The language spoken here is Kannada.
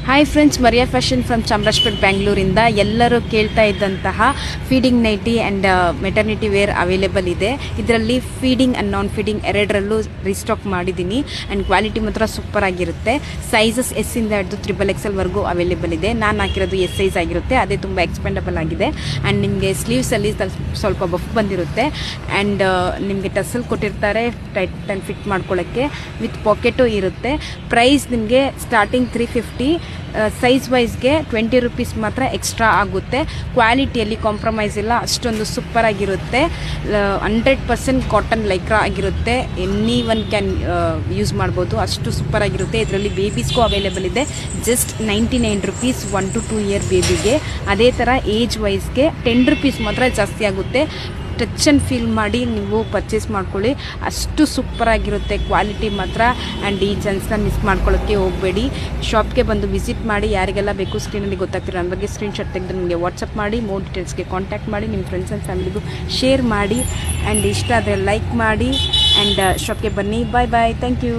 Hi friends, Maria fashion from Chamarajpet ಬೆಂಗಳೂರಿಂದ ಎಲ್ಲರೂ ಕೇಳ್ತಾ ಇದ್ದಂತಹ feeding nighty and maternity wear available ಇದೆ. ಇದರಲ್ಲಿ ಫೀಡಿಂಗ್ ಆ್ಯಂಡ್ ನಾನ್ ಫೀಡಿಂಗ್ ಎರಡರಲ್ಲೂ ರೀಸ್ಟಾಕ್ ಮಾಡಿದ್ದೀನಿ ಆ್ಯಂಡ್ ಕ್ವಾಲಿಟಿ ಮಾತ್ರ ಸೂಪರ್ ಆಗಿರುತ್ತೆ. ಸೈಜಸ್ ಎಸ್ ಇಂದ ಹಿಡಿದು XXL ವರೆಗೂ ಅವೈಲೇಬಲ್ ಇದೆ. ನಾನು ಹಾಕಿರೋದು ಎಸ್ ಸೈಜ್ ಆಗಿರುತ್ತೆ, ಅದೇ ತುಂಬ ಎಕ್ಸ್ಪೆಂಡಬಲ್ ಆಗಿದೆ. ಆ್ಯಂಡ್ ನಿಮಗೆ ಸ್ಲೀವ್ಸಲ್ಲಿ ಸ್ವಲ್ಪ ಬಫ್ ಬಂದಿರುತ್ತೆ ಆ್ಯಂಡ್ ನಿಮಗೆ ಟಸಲ್ ಕೊಟ್ಟಿರ್ತಾರೆ ಟೈಟ್ ಆ್ಯಂಡ್ ಫಿಟ್ ಮಾಡ್ಕೊಳ್ಳೋಕ್ಕೆ, ವಿತ್ ಪಾಕೆಟು ಇರುತ್ತೆ. ಪ್ರೈಸ್ ನಿಮಗೆ ಸ್ಟಾರ್ಟಿಂಗ್ 350, ಸೈಜ್ ವೈಸ್ಗೆ 20 ರೂಪೀಸ್ ಮಾತ್ರ ಎಕ್ಸ್ಟ್ರಾ ಆಗುತ್ತೆ. ಕ್ವಾಲಿಟಿಯಲ್ಲಿ ಕಾಂಪ್ರಮೈಸ್ ಇಲ್ಲ, ಅಷ್ಟೊಂದು ಸೂಪರಾಗಿರುತ್ತೆ. 100% ಕಾಟನ್ ಲೈಕ್ರಾ ಆಗಿರುತ್ತೆ. ಎನಿ ಒನ್ ಕ್ಯಾನ್ ಯೂಸ್ ಮಾಡ್ಬೋದು, ಅಷ್ಟು ಸೂಪರಾಗಿರುತ್ತೆ. ಇದರಲ್ಲಿ ಬೇಬೀಸ್ಗೂ ಅವೈಲೇಬಲ್ ಇದೆ. ಜಸ್ಟ್ 99 ರೂಪೀಸ್ 1 to 2 ಇಯರ್ ಬೇಬಿಗೆ. ಅದೇ ಥರ ಏಜ್ ವೈಸ್ಗೆ 10 ರೂಪೀಸ್ ಮಾತ್ರ ಜಾಸ್ತಿ ಆಗುತ್ತೆ. ಟಚ್ ಆ್ಯಂಡ್ ಫೀಲ್ ಮಾಡಿ ನೀವು ಪರ್ಚೇಸ್ ಮಾಡ್ಕೊಳ್ಳಿ, ಅಷ್ಟು ಸೂಪರಾಗಿರುತ್ತೆ ಕ್ವಾಲಿಟಿ ಮಾತ್ರ. ಆ್ಯಂಡ್ ಈ ಚಾನ್ಸ್ನ ಮಿಸ್ ಮಾಡ್ಕೊಳ್ಳೋಕ್ಕೆ ಹೋಗಬೇಡಿ. ಶಾಪ್ಗೆ ಬಂದು ವಿಸಿಟ್ ಮಾಡಿ. ಯಾರಿಗೆಲ್ಲ ಬೇಕು ಸ್ಕ್ರೀನಲ್ಲಿ ಗೊತ್ತಾಗ್ತಿರೋ ನನ್ನ ಬಗ್ಗೆ ಸ್ಕ್ರೀನ್ಶಾಟ್ ತೆಗೆದು ನಿಮಗೆ ವಾಟ್ಸಪ್ ಮಾಡಿ, ಮೋರ್ ಡೀಟೇಲ್ಸ್ಗೆ ಕಾಂಟ್ಯಾಕ್ಟ್ ಮಾಡಿ, ನಿಮ್ಮ ಫ್ರೆಂಡ್ಸ್ ಆ್ಯಂಡ್ ಫ್ಯಾಮಿಲಿಗೂ ಶೇರ್ ಮಾಡಿ. ಆ್ಯಂಡ್ ಇಷ್ಟ ಆದರೆ ಲೈಕ್ ಮಾಡಿ ಆ್ಯಂಡ್ ಶಾಪ್ಗೆ ಬನ್ನಿ. ಬಾಯ್ ಬಾಯ್, ಥ್ಯಾಂಕ್ ಯು.